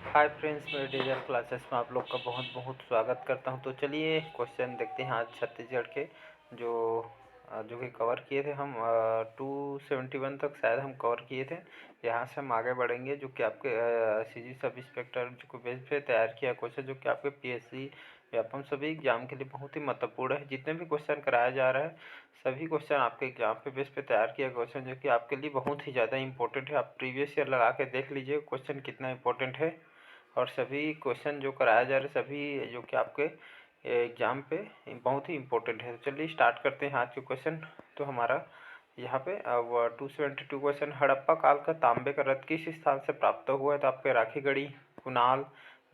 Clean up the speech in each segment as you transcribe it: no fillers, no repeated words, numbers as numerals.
Hi friends, मेरे digital classes में आप लोग का बहुत बहुत स्वागत करता हूं। तो चलिए क्वेश्चन देखते हैं आज छत्तीसगढ़ के जो जो कि कवर किए थे हम 271 तक शायद हम कवर किए थे। यहाँ से हम आगे बढ़ेंगे जो कि आपके सीजी सब इंस्पेक्टर जो को बेस पे तैयार किया क्वेश्चन जो कि आपके पीएससी व्यापम सभी एग्जाम के लिए बहुत ही महत्वपूर्ण है। जितने भी क्वेश्चन कराया जा रहा है सभी क्वेश्चन आपके एग्जाम पे बेस पे तैयार किया क्वेश्चन जो कि आपके लिए बहुत ही ज़्यादा इंपॉर्टेंट है। आप प्रीवियस ईयर लगा के देख लीजिए क्वेश्चन कितना इंपॉर्टेंट है और सभी क्वेश्चन जो कराया जा रहा है सभी जो कि आपके एग्जाम पे बहुत ही इम्पोर्टेंट है। तो चलिए स्टार्ट करते हैं आज के क्वेश्चन। तो हमारा यहाँ पे अब 272 क्वेश्चन, हड़प्पा काल का तांबे का रथ किस स्थान से प्राप्त हुआ है? तो आपके राखीगढ़ी, कुनाल,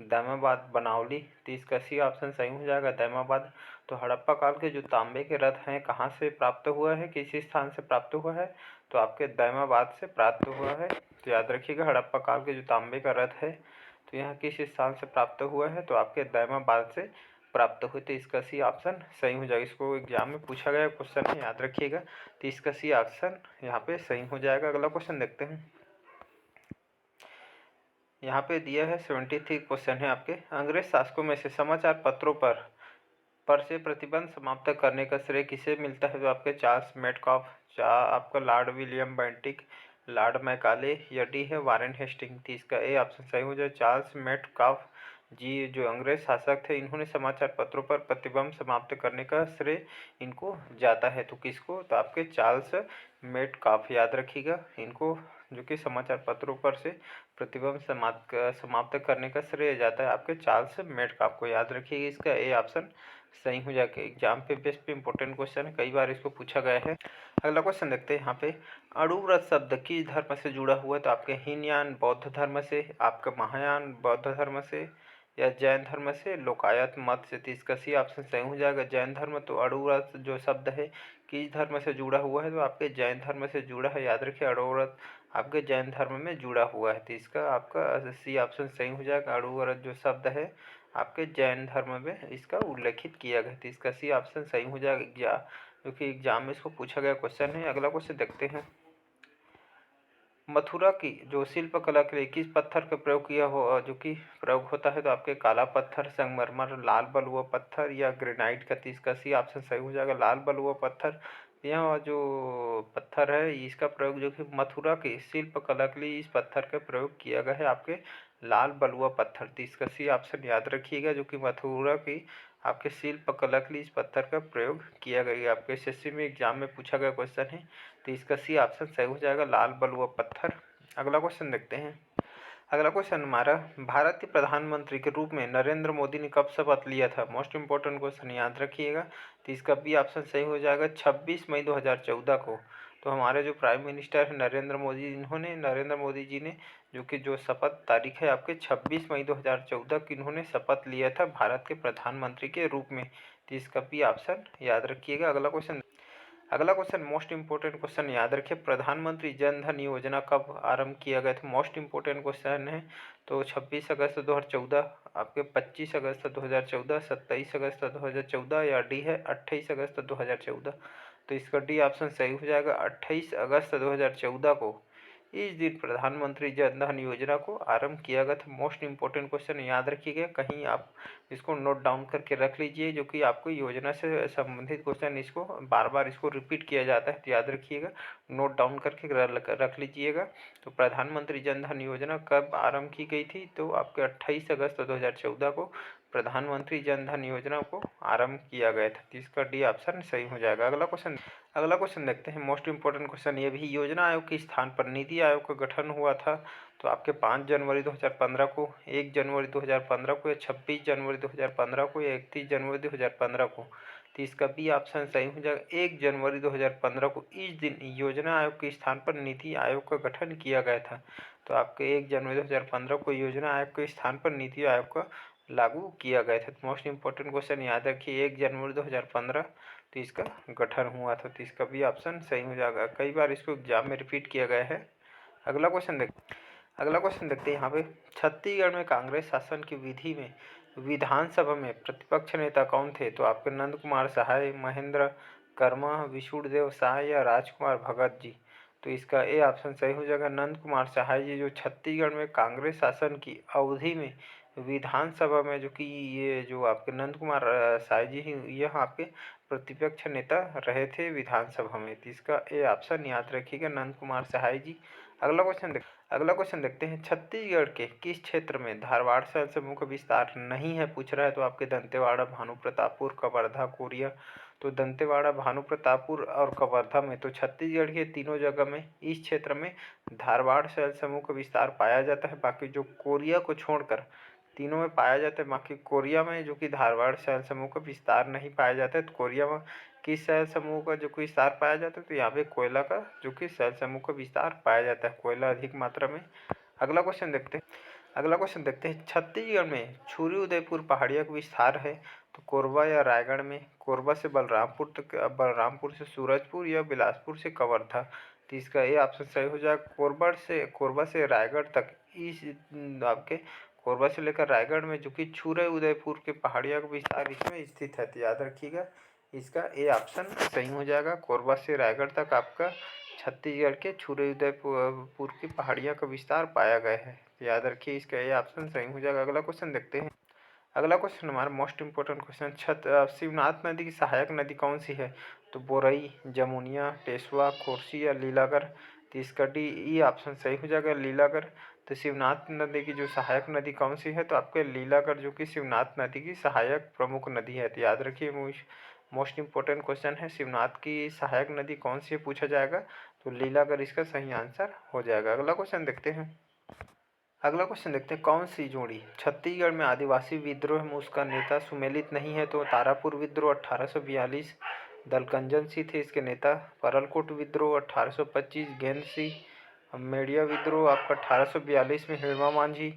दैमाबाद, बनावली। तो इसका सी ऑप्शन सही हो जाएगा, दैमाबाद। तो हड़प्पा काल के जो तांबे के रथ हैं कहाँ से प्राप्त हुआ है, किस स्थान से प्राप्त हुआ है? तो आपके दैमाबाद से प्राप्त हुआ है। तो याद रखिएगा हड़प्पा काल के जो तांबे का रथ है तो यहाँ किस स्थान से प्राप्त हुआ है? तो आपके दैमाबाद से प्राप्त हुए। तो इसका सी ऑप्शन सही हो जाएगा। इसको एग्जाम में पूछा गया क्वेश्चन है, याद रखिएगा। तो इसका सी ऑप्शन यहाँ पे सही हो जाएगा। अगला क्वेश्चन देखते हैं। यहाँ पे दिया है 73 क्वेश्चन है आपके, अंग्रेज शासकों में से समाचार पत्रों पर से प्रतिबंध समाप्त करने का श्रेय किसे मिलता है? तो आपके चार्ल्स मेडकॉफ, आपका Lord William Bentinck, Lord Macaulay या डी है वारेन हेस्टिंग। तो इसका ए ऑप्शन सही हो जाए, चार्ल्स मेडकॉफ जी जो अंग्रेज शासक थे इन्होंने समाचार पत्रों पर प्रतिबंध समाप्त करने का श्रेय इनको जाता है। तो किसको? तो आपके चार्ल्स मेडकॉफ, याद रखिएगा इनको, जो कि समाचार पत्रों पर से प्रतिबंध समाप्त करने का श्रेय जाता है आपके चार्ल्स मेडकॉफ को, याद रखिएगा। इसका ए ऑप्शन सही हो जाएगा। एग्जाम पे बेस्ट पे इंपॉर्टेंट क्वेश्चन है, कई बार इसको पूछा गया है। अगला क्वेश्चन देखते हैं यहाँ पे, अणुव्रत शब्द किस धर्म से जुड़ा हुआ है? तो आपके हीनयान बौद्ध धर्म से, आपका महायान बौद्ध धर्म से या जैन धर्म से, लोकायत मत से। तो इसका सी ऑप्शन सही हो जाएगा, जैन धर्म। तो अणुव्रत जो शब्द है किस धर्म से जुड़ा हुआ है? तो आपके जैन धर्म से जुड़ा है, याद रखिए अणुव्रत आपके जैन धर्म में जुड़ा हुआ है। तो इसका आपका सी ऑप्शन सही हो जाएगा, अणुव्रत जो शब्द है आपके जैन धर्म में इसका उल्लेखित किया गया। तो इसका सी ऑप्शन सही हो जाएगा, जो कि एग्जाम में इसको पूछा गया क्वेश्चन है। अगला क्वेश्चन देखते हैं, मथुरा की जो शिल्प कला के लिए किस पत्थर का प्रयोग किया हो जो कि प्रयोग होता है? तो आपके काला पत्थर, संगमरमर, लाल बलुआ पत्थर या ग्रेनाइट का। तो इसका सी ऑप्शन सही हो जाएगा, लाल बलुआ पत्थर। यह जो पत्थर है इसका प्रयोग जो कि मथुरा की शिल्प कला के लिए इस पत्थर का प्रयोग किया गया है, आपके लाल बलुआ पत्थर। तो इसका सी ऑप्शन याद रखिएगा, जो कि मथुरा की आपके शिल्प कला के लिए इस पत्थर का प्रयोग किया गया। आपके एसएससी में एग्जाम में पूछा गया क्वेश्चन है। तो इसका सी ऑप्शन सही हो जाएगा, लाल बलुआ पत्थर। अगला क्वेश्चन देखते हैं। अगला क्वेश्चन हमारा, भारत के प्रधानमंत्री के रूप में नरेंद्र मोदी ने कब शपथ लिया था? मोस्ट इंपॉर्टेंट क्वेश्चन, याद रखिएगा। तो इसका बी ऑप्शन सही हो जाएगा, 26 मई 2014 को। तो हमारे जो प्राइम मिनिस्टर है नरेंद्र मोदी जी ने जो कि जो शपथ तारीख है आपके 26 मई 2014 की इन्होंने शपथ लिया था भारत के प्रधानमंत्री के रूप में। तो इसका बी ऑप्शन याद रखिएगा। अगला क्वेश्चन मोस्ट इंपोर्टेंट क्वेश्चन, याद रखिए, प्रधानमंत्री जन धन योजना कब आरंभ किया गया था? मोस्ट इंपोर्टेंट क्वेश्चन है। तो 26 अगस्त 2014, आपके 25 अगस्त 2014, 27 अगस्त 2014 या डी है 28 अगस्त 2014। तो इसका डी ऑप्शन सही हो जाएगा, 28 अगस्त 2014 को इस दिन प्रधानमंत्री जन धन योजना को आरंभ किया गया था। मोस्ट इंपोर्टेंट क्वेश्चन, याद रखिएगा, कहीं आप इसको नोट डाउन करके रख लीजिए, जो कि आपको योजना से संबंधित क्वेश्चन इसको बार बार इसको रिपीट किया जाता है। तो याद रखिएगा, नोट डाउन करके रख लीजिएगा। तो प्रधानमंत्री जन धन योजना कब आरंभ की गई थी? तो आपके 28 अगस्त 2014 को प्रधानमंत्री जन धन योजना को आरंभ किया गया था। तो इसका डी ऑप्शन सही हो जाएगा। अगला क्वेश्चन देखते हैं, मोस्ट इंपोर्टेंट क्वेश्चन ये भी, योजना आयोग के स्थान पर नीति आयोग का गठन हुआ था? तो आपके 5 जनवरी 2015 को, 1 जनवरी 2015 को या 26 जनवरी 2015 को या 31 जनवरी 2015 को। तो इसका बी ऑप्शन सही हो जाएगा, 1 जनवरी 2015 को इस दिन योजना आयोग के स्थान पर नीति आयोग का गठन किया गया था। तो आपके 1 जनवरी 2015 को योजना आयोग के स्थान पर नीति आयोग का लागू किया गया था। मोस्ट इंपॉर्टेंट क्वेश्चन, याद रखिए 1 जनवरी 2015 तो इसका गठन हुआ था। तो इसका भी ऑप्शन सही हो जाएगा, कई बार इसको एग्जाम में रिपीट किया गया है। अगला क्वेश्चन देखते हैं यहाँ पे, छत्तीसगढ़ में कांग्रेस शासन की विधि में विधानसभा में प्रतिपक्ष नेता कौन थे? तो आपके नंद कुमार सहाय, महेंद्र कर्मा, विशुणदेव साय या राजकुमार भगत जी। तो इसका ए ऑप्शन सही हो जाएगा। नंद कुमार सहाय जी जो छत्तीसगढ़ में कांग्रेस शासन की अवधि में विधानसभा में जो कि ये जो आपके नंद कुमार सहाय जी ही यह आपके प्रतिपक्ष नेता रहे थे विधानसभा में। तो इसका ए ऑप्शन याद रखिएगा, नंद कुमार सहाय जी। अगला क्वेश्चन देखते हैं, छत्तीसगढ़ के किस क्षेत्र में धारवाड़ शहर समूह का विस्तार नहीं है पूछ रहा है। तो आपके दंतेवाड़ा, भानु प्रतापपुर, कवर्धा, कोरिया। तो दंतेवाड़ा, भानु प्रतापपुर और कवर्धा में, तो छत्तीसगढ़ के तीनों जगह में इस क्षेत्र में धारवाड़ शहर समूह का विस्तार पाया जाता है। बाकी जो कोरिया को छोड़कर तीनों में पाया जाता है। बाकी कोरिया में जो कि धारवाड़ शहर समूह का विस्तार नहीं पाया जाता है। तो कोरिया में किस शहर समूह का जो कि विस्तार पाया जाता है, तो यहाँ पे कोयला का जो कि शहर समूह का विस्तार पाया जाता है, कोयला अधिक मात्रा में। अगला क्वेश्चन देखते हैं, छत्तीसगढ़ में छुरी उदयपुर पहाड़िया का विस्तार है। तो कोरबा या रायगढ़ में, कोरबा से बलरामपुर तक, बलरामपुर से सूरजपुर या बिलासपुर से कवर्धा। तो इसका ये ऑप्शन सही हो जाएगा। कोरबा से रायगढ़ तक इस आपके कोरबा से लेकर रायगढ़ में जो कि छुरी उदयपुर के पहाड़िया का विस्तार इसमें स्थित है। तो याद रखिएगा, इसका ए ऑप्शन सही हो जाएगा। कोरबा से रायगढ़ तक आपका छत्तीसगढ़ के छुरी उदयपुर की पहाड़िया का विस्तार पाया गया है। तो याद रखिए, इसका ए ऑप्शन सही हो जाएगा। अगला क्वेश्चन देखते हैं। अगला क्वेश्चन हमारा मोस्ट इंपोर्टेंट क्वेश्चन, शिवनाथ नदी की सहायक नदी कौन सी है। तो बोरई, जमुनिया, टेसवा, कोरसी या लीलागर। तो इसका डी ई ऑप्शन सही हो जाएगा, लीलागर। तो शिवनाथ नदी की जो सहायक नदी कौन सी है, तो आपके लीलागर जो कि शिवनाथ नदी की सहायक प्रमुख नदी है। तो याद रखिए, मोस्ट इंपोर्टेंट क्वेश्चन है, शिवनाथ की सहायक नदी कौन सी है पूछा जाएगा। तो लीलागर इसका सही आंसर हो जाएगा। अगला क्वेश्चन देखते हैं, कौन सी जोड़ी छत्तीसगढ़ में आदिवासी विद्रोह में उसका नेता सुमेलित नहीं है। तो तारापुर विद्रोह 1842, दलकंजन सिंह थे इसके नेता। परलकोट विद्रोह 1825, गेंद सिंह। मेड़िया विद्रोह आपका 1842 में हिड़वा मांझी।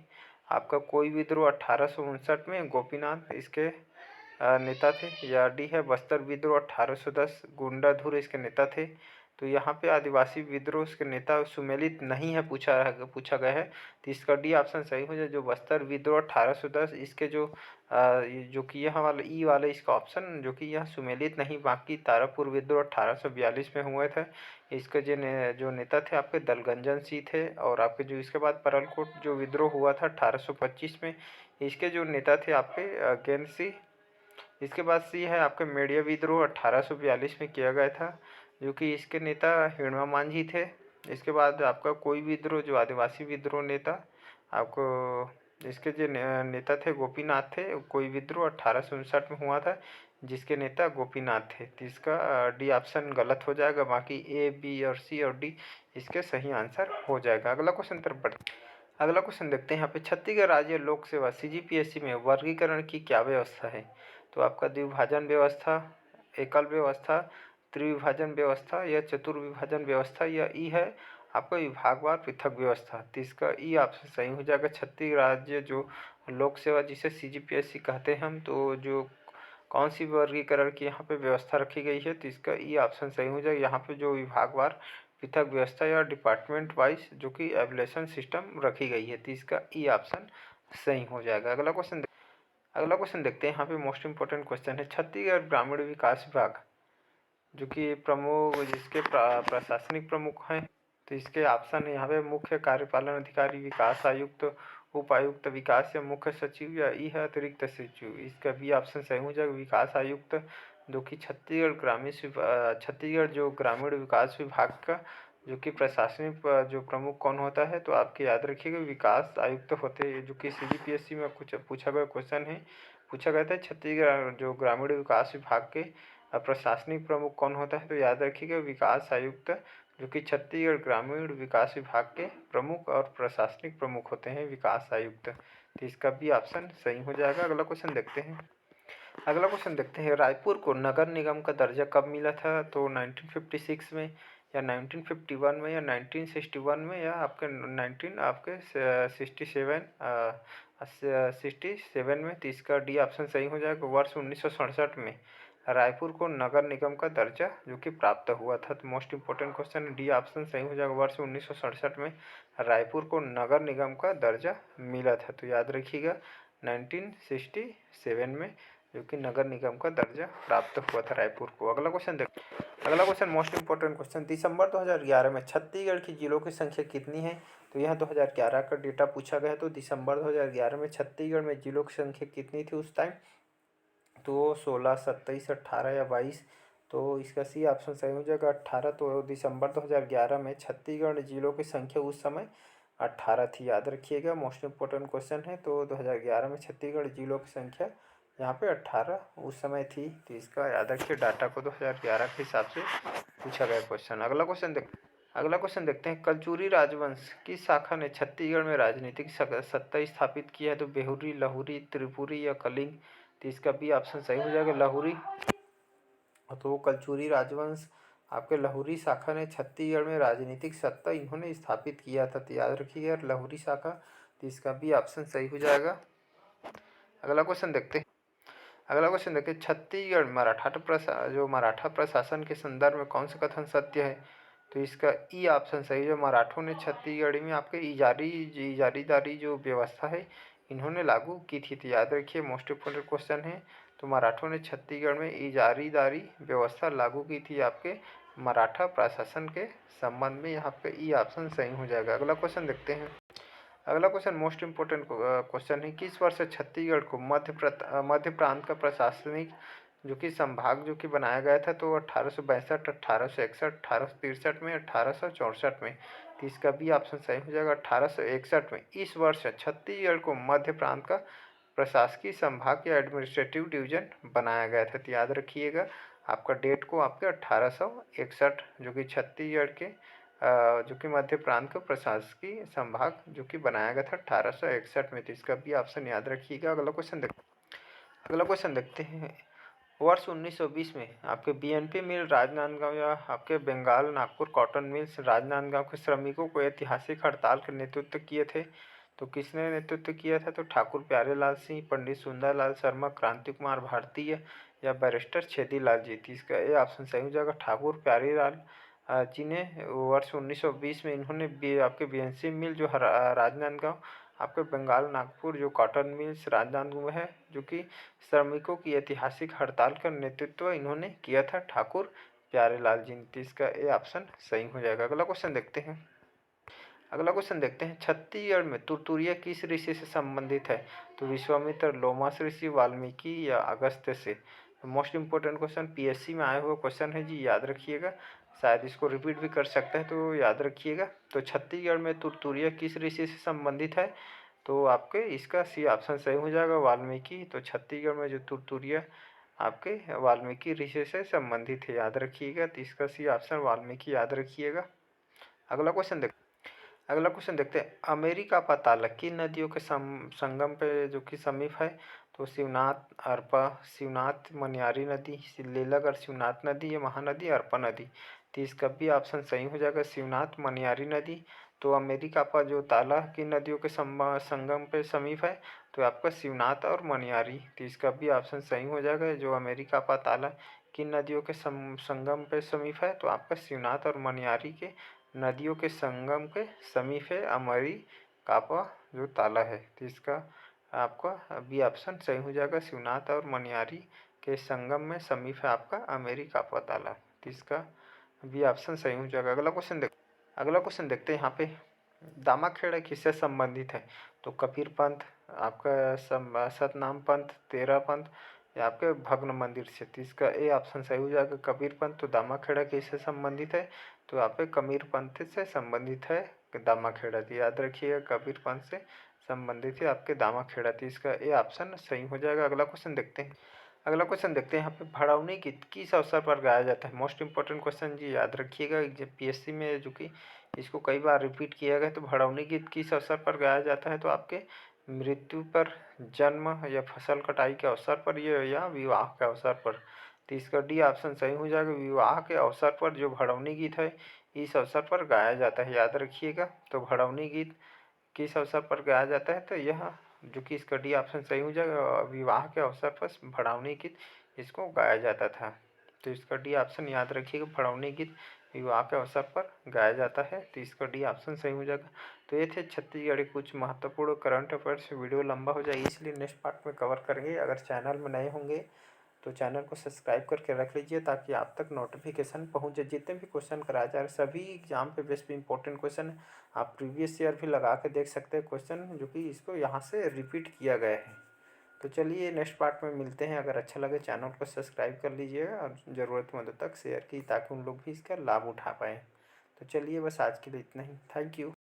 आपका कोई विद्रोह 1859 में गोपीनाथ इसके नेता थे। या डी है बस्तर विद्रोह 1810, गुंडाधुर इसके नेता थे। तो यहाँ पे आदिवासी विद्रोह के नेता सुमेलित नहीं है पूछा गया है। तो इसका डी ऑप्शन सही हो जाए, जो बस्तर विद्रोह 1810 इसके जो कि यह वाला ई वाला इसका ऑप्शन जो कि यह सुमेलित नहीं। बाकी तारापुर विद्रोह 1842 में हुए थे। इसके जो नेता थे आपके दलगंजन सिंह थे। और आपके जो इसके बाद परलकोट जो विद्रोह हुआ था 1825 में, इसके जो नेता थे आपके गेंद सिंह। इसके बाद सी है आपके मेड़िया विद्रोह 1842 में किया गया था, जो कि इसके नेता हिड़वा मांझी थे। इसके बाद आपका कोई विद्रोह जो आदिवासी विद्रोह नेता आपको इसके जो नेता थे गोपीनाथ थे। कोई विद्रोह 1859 में हुआ था, जिसके नेता गोपीनाथ थे। तो इसका डी ऑप्शन गलत हो जाएगा। बाकी ए, बी और सी और डी इसके सही आंसर हो जाएगा। अगला क्वेश्चन देखते हैं यहाँ पे, छत्तीसगढ़ राज्य लोक सेवा CGPSC में वर्गीकरण की क्या व्यवस्था है। तो आपका द्विभाजन व्यवस्था, एकल व्यवस्था, त्रिविभाजन व्यवस्था या चतुर्विभाजन व्यवस्था, या ई है आपका विभागवार पृथक व्यवस्था। तो इसका ई ऑप्शन सही हो जाएगा। छत्तीसगढ़ राज्य जो लोक सेवा जिसे CGPSC कहते हैं हम, तो जो कौन सी वर्गीकरण की यहाँ पे व्यवस्था रखी गई है, तो इसका ई ऑप्शन सही हो जाएगा। यहाँ पे जो विभागवार पृथक व्यवस्था या डिपार्टमेंट वाइज जो कि एवलेशन सिस्टम रखी गई है, तो इसका ई ऑप्शन सही हो जाएगा। अगला क्वेश्चन देखते हैं। यहाँ पे मोस्ट इंपोर्टेंट क्वेश्चन है, छत्तीसगढ़ ग्रामीण विकास विभाग जो कि जिसके प्रशासनिक प्रमुख हैं। तो इसके ऑप्शन है यहाँ पे, मुख्य कार्यपालन अधिकारी, विकास आयुक्त, उपायुक्त विकास या मुख्य सचिव, या ई है अतिरिक्त सचिव। इसका भी ऑप्शन सही हो जाएगा, विकास आयुक्त, जो कि छत्तीसगढ़ जो ग्रामीण विकास विभाग का जो कि प्रशासनिक जो प्रमुख कौन होता है, तो आपके याद रखिएगा विकास आयुक्त होते हैं। जो कि CGPSC में कुछ पूछा गया क्वेश्चन है, पूछा गया था छत्तीसगढ़ जो ग्रामीण विकास विभाग के प्रशासनिक प्रमुख कौन होता है। तो याद रखिएगा विकास आयुक्त, जो कि छत्तीसगढ़ ग्रामीण विकास विभाग के प्रमुख और प्रशासनिक प्रमुख होते हैं विकास आयुक्त। तो इसका भी ऑप्शन सही हो जाएगा। अगला क्वेश्चन देखते हैं, रायपुर को नगर निगम का दर्जा कब मिला था। तो 1956 में, या 1951 में, या 1961 में, या आपके 1967 में। तो इसका डी ऑप्शन सही हो जाएगा। वर्ष 1967 में रायपुर को नगर निगम का दर्जा जो कि प्राप्त हुआ था। तो most important question, D option सही हो जाएगा। वर्ष 1967 में रायपुर को नगर निगम का दर्जा मिला था। तो याद रखिएगा 1967 में जो कि नगर निगम का दर्जा प्राप्त हुआ था रायपुर को। अगला क्वेश्चन मोस्ट इंपॉर्टेंट क्वेश्चन, दिसंबर 2011 में छत्तीसगढ़ की जिलों की संख्या कितनी है? तो यह 2011 का डेटा पूछा गया है। तो दिसंबर 2011 में छत्तीसगढ़ में जिलों की संख्या कितनी थी उस टाइम? तो 16, 27, 18 या 22। तो इसका सी ऑप्शन सही हो जाएगा 18। तो दिसंबर 2011 में छत्तीसगढ़ जिलों की संख्या उस समय 18 थी, याद रखिएगा, मोस्ट इम्पोर्टेंट क्वेश्चन है। तो 2011 में छत्तीसगढ़ जिलों की संख्या यहाँ पे 18 उस समय थी। तो इसका याद रखिए, डाटा को 2011 के हिसाब से पूछा गया क्वेश्चन। अगला क्वेश्चन देखते हैं, कलचुरी राजवंश की शाखा ने छत्तीसगढ़ में राजनीतिक सत्ता स्थापित की है? तो बेहुरी, लहुरी, त्रिपुरी या कलिंग? तो इसका भी ऑप्शन सही हो जाएगा लहुरी। तो कलचुरी राजवंश आपके लहुरी शाखा ने छत्तीसगढ़ में राजनीतिक सत्ता इन्होंने स्थापित किया था। तो याद रखिएगा लहुरी शाखा। तो इसका भी ऑप्शन सही हो जाएगा। अगला क्वेश्चन देखते हैं, छत्तीसगढ़ मराठा प्रशासन के संदर्भ में कौन सा कथन सत्य है? तो इसका ई ऑप्शन सही है। मराठों ने छत्तीसगढ़ में आपके इजारीदारी जो व्यवस्था है इन्होंने लागू की थी। तो याद रखिए, मोस्ट इम्पोर्टेंट क्वेश्चन है। तो मराठों ने छत्तीसगढ़ में इजारीदारी व्यवस्था लागू की थी आपके मराठा प्रशासन के संबंध में। यहाँ पे ई ऑप्शन सही हो जाएगा। अगला क्वेश्चन मोस्ट इम्पोर्टेंट क्वेश्चन है, किस वर्ष छत्तीसगढ़ को मध्य प्रांत का प्रशासनिक जो कि संभाग जो कि बनाया गया था? तो 1862, 1861, 1863 में, 1864 में। तो इसका भी ऑप्शन सही हो जाएगा 1861 में। इस वर्ष छत्तीसगढ़ को मध्य प्रांत का प्रशासकीय संभाग या एडमिनिस्ट्रेटिव डिवीजन बनाया गया था। तो याद रखिएगा आपका डेट को आपके 1861 जो कि छत्तीसगढ़ के जो कि मध्य प्रांत का प्रशासकीय संभाग जो कि बनाया गया था 1861 में। तो इसका भी ऑप्शन याद रखिएगा। अगला क्वेश्चन देखते हैं, वर्ष 1920 में आपके बीएनपी मिल राजनांदगांव या आपके बंगाल नागपुर कॉटन मिल्स राजनांदगांव के श्रमिकों को ऐतिहासिक हड़ताल का नेतृत्व किए थे? तो किसने नेतृत्व किया था? तो ठाकुर प्यारेलाल सिंह, पंडित सुंदरलाल शर्मा, क्रांति कुमार भारतीय या बैरिस्टर छेदीलाल जी? तो इसका ये ऑप्शन सही हो जाएगा ठाकुर प्यारेलाल जी ने वर्ष 1920 में इन्होंने आपके बीएनसी मिल जो राजनांदगांव आपके बंगाल नागपुर जो कॉटन मिल्स राजनांदगांव में है जो कि श्रमिकों की ऐतिहासिक हड़ताल का नेतृत्व इन्होंने किया था ठाकुर प्यारेलाल जी ने। तो इसका ये ऑप्शन सही हो जाएगा। अगला क्वेश्चन देखते हैं, छत्तीसगढ़ में तुरतुरिया किस ऋषि से संबंधित है? तो विश्वामित्र, लोमास ऋषि, वाल्मीकि या अगस्त्य से? मोस्ट इंपोर्टेंट क्वेश्चन, पीएससी में आया हुआ क्वेश्चन है जी, याद रखिएगा। शायद इसको रिपीट भी कर सकते हैं, तो याद रखिएगा। तो छत्तीसगढ़ में तुरतुरिया किस ऋषि से संबंधित है? तो आपके इसका सी ऑप्शन सही हो जाएगा वाल्मीकि। तो छत्तीसगढ़ में जो तुरतुरिया आपके वाल्मीकि ऋषि से संबंधित है, याद रखिएगा। तो इसका सी ऑप्शन वाल्मीकि याद रखिएगा। अगला क्वेश्चन देखते हैं, अमेरिका पाताल किन नदियों के संगम पे जो कि समीप है? तो शिवनाथ, अरपा, शिवनाथ मनियारी नदी, लीलागढ़ शिवनाथ नदी या महानदी, अरपा नदी? तो इसका भी ऑप्शन सही हो जाएगा शिवनाथ मनियारी नदी। तो अमेरिका पर जो ताला किन नदियों के संगम पे समीप है? तो आपका शिवनाथ और मनियारी। तो इसका भी ऑप्शन सही हो जाएगा, जो अमेरिका पर ताला किन नदियों के संगम पे समीप है? तो आपका शिवनाथ और मनियारी के नदियों के संगम के समीप है अमेरिकापा जो ताला है। तो इसका आपका बी ऑप्शन सही हो जाएगा, शिवनाथ और मनियारी के संगम में समीप है आपका अमेरिकापा ताला। तो इसका बी ऑप्शन सही हो जाएगा। अगला क्वेश्चन देखते हैं यहाँ पे, दामाखेड़ा किससे संबंधित है? तो कबीर पंथ, आपका सतनाम पंथ, तेरह पंथ या आपके भग्न मंदिर से? तो इसका ए ऑप्शन सही हो जाएगा कबीर पंथ। तो दामाखेड़ा किससे संबंधित है? तो यहाँ पे कबीर पंथ से संबंधित है दामाखेड़ा। तो याद रखिएगा कबीर पंथ से संबंधित है आपके दामाखेड़ा। तो इसका ए ऑप्शन सही हो जाएगा। अगला क्वेश्चन देखते हैं यहाँ पे, भड़ौनी गीत किस अवसर पर गाया जाता है? मोस्ट इंपॉर्टेंट क्वेश्चन जी, याद रखिएगा। जब पीएससी में जो कि इसको कई बार रिपीट किया गया, तो भड़ौनी गीत किस अवसर पर गाया जाता है? तो आपके मृत्यु पर, जन्म या फसल कटाई के अवसर पर या विवाह के अवसर पर? तो इसका डी ऑप्शन सही हो जाएगा, विवाह के अवसर पर जो भड़ौनी गीत है इस अवसर पर गाया जाता है, याद रखिएगा। तो भड़ौनी गीत किस अवसर पर गाया जाता है? तो यह जो कि इसका डी ऑप्शन सही हो जाएगा, विवाह के अवसर पर भड़ौनी गीत इसको गाया जाता था। तो इसका डी ऑप्शन याद रखिएगा, भड़ौनी गीत विवाह के अवसर पर गाया जाता है, तो इसका डी ऑप्शन सही हो जाएगा। तो ये थे छत्तीसगढ़ी कुछ महत्वपूर्ण करंट अफेयर्स। वीडियो लंबा हो जाएगी इसलिए नेक्स्ट पार्ट में कवर करेंगे। अगर चैनल में नए होंगे तो चैनल को सब्सक्राइब करके रख लीजिए ताकि आप तक नोटिफिकेशन पहुंच जाए। जितने भी क्वेश्चन कराए जा रहे सभी एग्जाम पे बेस्ट पे इंपॉर्टेंट क्वेश्चन है। आप प्रीवियस ईयर भी लगा के देख सकते हैं क्वेश्चन, जो कि इसको यहाँ से रिपीट किया गया है। तो चलिए नेक्स्ट पार्ट में मिलते हैं। अगर अच्छा लगे चैनल को सब्सक्राइब कर लीजिएगा और ज़रूरतमंदों तक शेयर की ताकि उन लोग भी इसका लाभ उठा पाएँ। तो चलिए बस आज के लिए इतना ही। Thank you.